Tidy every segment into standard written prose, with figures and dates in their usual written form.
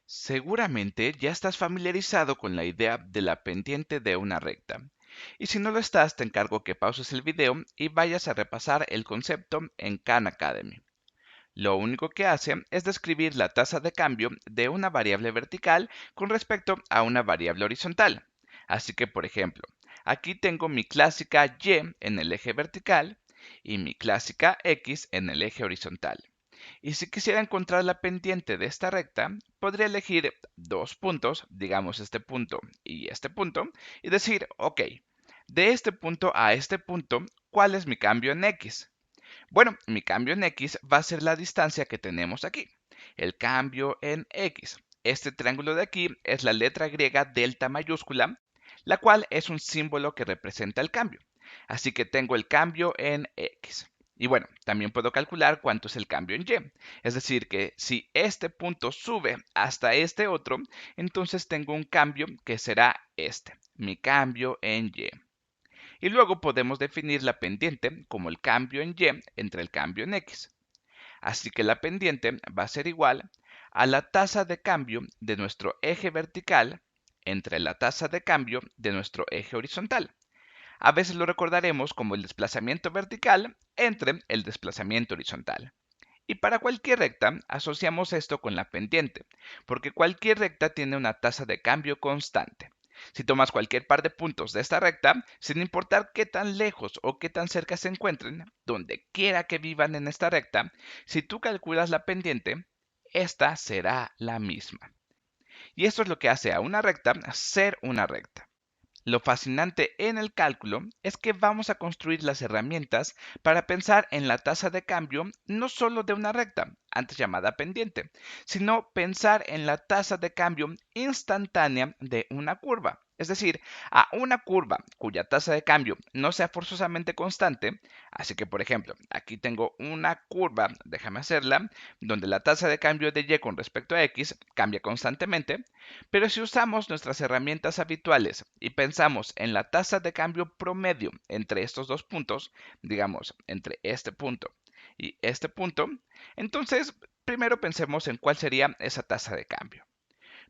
Seguramente ya estás familiarizado con la idea de la pendiente de una recta. Y si no lo estás, te encargo que pauses el video y vayas a repasar el concepto en Khan Academy. Lo único que hace es describir la tasa de cambio de una variable vertical con respecto a una variable horizontal. Así que, por ejemplo, aquí tengo mi clásica y en el eje vertical y mi clásica x en el eje horizontal. Y si quisiera encontrar la pendiente de esta recta, podría elegir dos puntos, digamos este punto, y decir, ok, de este punto a este punto, ¿cuál es mi cambio en x? Bueno, mi cambio en x va a ser la distancia que tenemos aquí, el cambio en x. Este triángulo de aquí es la letra griega delta mayúscula, la cual es un símbolo que representa el cambio. Así que tengo el cambio en x. Y bueno, también puedo calcular cuánto es el cambio en y. Es decir, que si este punto sube hasta este otro, entonces tengo un cambio que será este, mi cambio en y. Y luego podemos definir la pendiente como el cambio en y entre el cambio en x. Así que la pendiente va a ser igual a la tasa de cambio de nuestro eje vertical entre la tasa de cambio de nuestro eje horizontal. A veces lo recordaremos como el desplazamiento vertical entre el desplazamiento horizontal. Y para cualquier recta asociamos esto con la pendiente, porque cualquier recta tiene una tasa de cambio constante. Si tomas cualquier par de puntos de esta recta, sin importar qué tan lejos o qué tan cerca se encuentren, donde quiera que vivan en esta recta, si tú calculas la pendiente, esta será la misma. Y esto es lo que hace a una recta ser una recta. Lo fascinante en el cálculo es que vamos a construir las herramientas para pensar en la tasa de cambio no solo de una recta, antes llamada pendiente, sino pensar en la tasa de cambio instantánea de una curva. Es decir, a una curva cuya tasa de cambio no sea forzosamente constante. Así que, por ejemplo, aquí tengo una curva, déjame hacerla, donde la tasa de cambio de y con respecto a x cambia constantemente. Pero si usamos nuestras herramientas habituales y pensamos en la tasa de cambio promedio entre estos dos puntos, digamos, entre este punto y este punto, entonces primero pensemos en cuál sería esa tasa de cambio.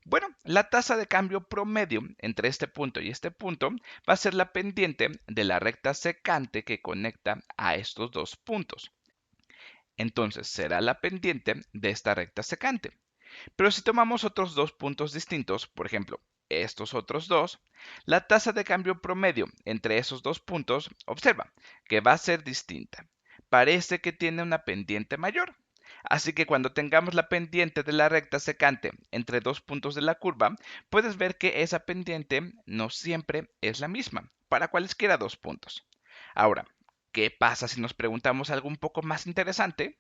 Bueno, la tasa de cambio promedio entre este punto y este punto va a ser la pendiente de la recta secante que conecta a estos dos puntos. Entonces será la pendiente de esta recta secante. Pero si tomamos otros dos puntos distintos, por ejemplo, estos otros dos, la tasa de cambio promedio entre esos dos puntos, observa que va a ser distinta. Parece que tiene una pendiente mayor. Así que cuando tengamos la pendiente de la recta secante entre dos puntos de la curva, puedes ver que esa pendiente no siempre es la misma para cualesquiera dos puntos. Ahora, ¿qué pasa si nos preguntamos algo un poco más interesante?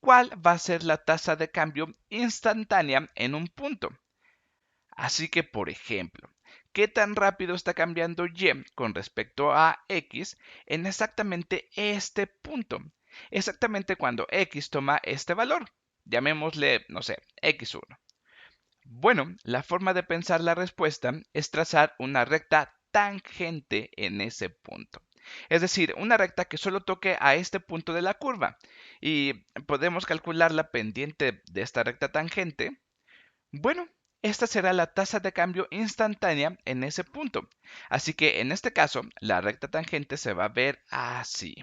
¿Cuál va a ser la tasa de cambio instantánea en un punto? Así que, por ejemplo, ¿qué tan rápido está cambiando y con respecto a x en exactamente este punto? Exactamente cuando x toma este valor. Llamémosle, no sé, x1. Bueno, la forma de pensar la respuesta es trazar una recta tangente en ese punto. Es decir, una recta que solo toque a este punto de la curva. Y podemos calcular la pendiente de esta recta tangente. Bueno, esta será la tasa de cambio instantánea en ese punto. Así que en este caso, la recta tangente se va a ver así.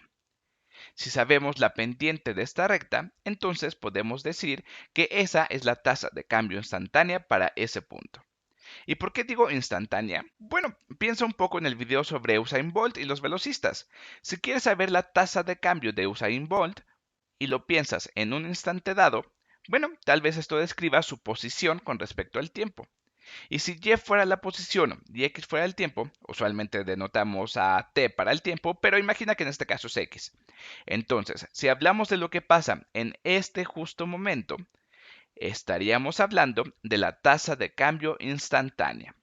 Si sabemos la pendiente de esta recta, entonces podemos decir que esa es la tasa de cambio instantánea para ese punto. ¿Y por qué digo instantánea? Bueno, piensa un poco en el video sobre Usain Bolt y los velocistas. Si quieres saber la tasa de cambio de Usain Bolt y lo piensas en un instante dado, bueno, tal vez esto describa su posición con respecto al tiempo. Y si y fuera la posición y x fuera el tiempo, usualmente denotamos a t para el tiempo, pero imagina que en este caso es x. Entonces, si hablamos de lo que pasa en este justo momento, estaríamos hablando de la tasa de cambio instantánea.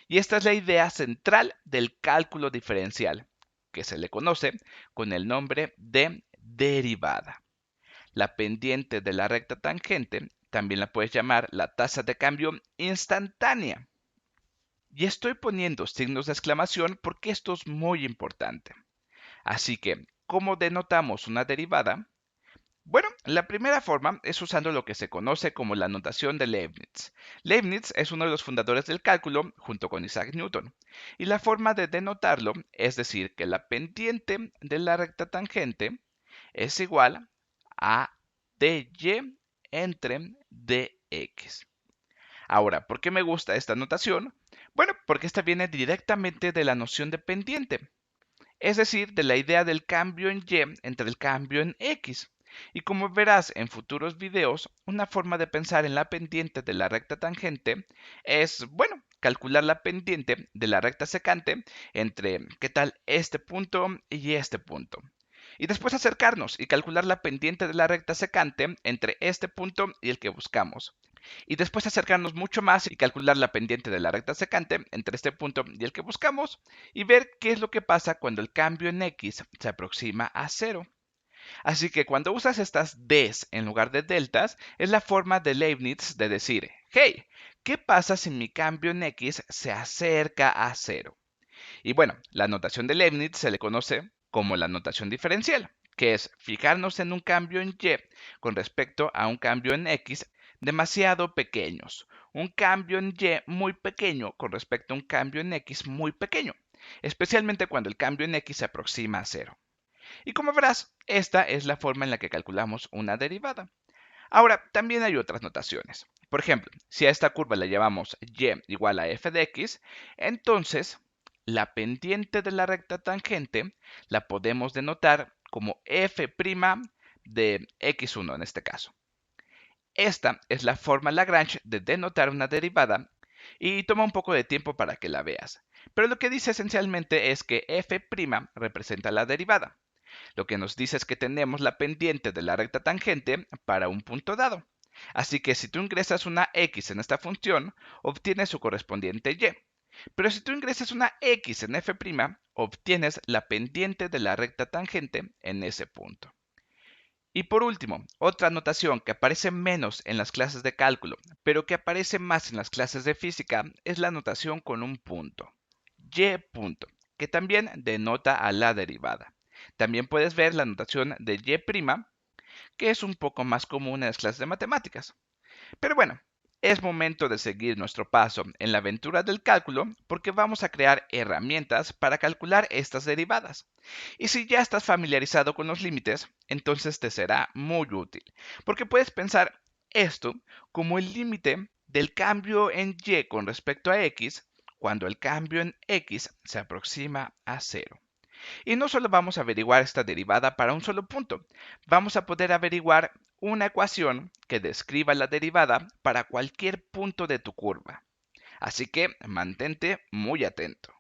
Y esta es la idea central del cálculo diferencial, que se le conoce con el nombre de derivada. La pendiente de la recta tangente también la puedes llamar la tasa de cambio instantánea. Y estoy poniendo signos de exclamación porque esto es muy importante. Así que, ¿cómo denotamos una derivada? Bueno, la primera forma es usando lo que se conoce como la notación de Leibniz. Leibniz es uno de los fundadores del cálculo junto con Isaac Newton. Y la forma de denotarlo es decir que la pendiente de la recta tangente es igual a dy entre dx. Ahora, ¿por qué me gusta esta notación? Bueno, porque esta viene directamente de la noción de pendiente, es decir, de la idea del cambio en y entre el cambio en x. Y como verás en futuros videos, una forma de pensar en la pendiente de la recta tangente es, bueno, calcular la pendiente de la recta secante entre, ¿qué tal?, este punto y este punto. Y después acercarnos y calcular la pendiente de la recta secante entre este punto y el que buscamos. Y después acercarnos mucho más y calcular la pendiente de la recta secante entre este punto y el que buscamos y ver qué es lo que pasa cuando el cambio en x se aproxima a cero. Así que cuando usas estas d's en lugar de deltas, es la forma de Leibniz de decir, hey, ¿qué pasa si mi cambio en x se acerca a cero? Y bueno, la notación de Leibniz se le conoce como la notación diferencial, que es fijarnos en un cambio en y con respecto a un cambio en x demasiado pequeños, un cambio en y muy pequeño con respecto a un cambio en x muy pequeño, especialmente cuando el cambio en x se aproxima a cero. Y como verás, esta es la forma en la que calculamos una derivada. Ahora, también hay otras notaciones. Por ejemplo, si a esta curva le llamamos y igual a f de x, entonces la pendiente de la recta tangente la podemos denotar como f' de x1 en este caso. Esta es la forma Lagrange de denotar una derivada y toma un poco de tiempo para que la veas. Pero lo que dice esencialmente es que f' representa la derivada. Lo que nos dice es que tenemos la pendiente de la recta tangente para un punto dado. Así que si tú ingresas una x en esta función, obtienes su correspondiente y. Pero si tú ingresas una x en f', obtienes la pendiente de la recta tangente en ese punto. Y por último, otra notación que aparece menos en las clases de cálculo, pero que aparece más en las clases de física, es la notación con un punto. Y punto, que también denota a la derivada. También puedes ver la notación de y', que es un poco más común en las clases de matemáticas. Pero bueno, es momento de seguir nuestro paso en la aventura del cálculo porque vamos a crear herramientas para calcular estas derivadas. Y si ya estás familiarizado con los límites, entonces te será muy útil, porque puedes pensar esto como el límite del cambio en y con respecto a x cuando el cambio en x se aproxima a cero. Y no solo vamos a averiguar esta derivada para un solo punto, vamos a poder averiguar una ecuación que describa la derivada para cualquier punto de tu curva. Así que mantente muy atento.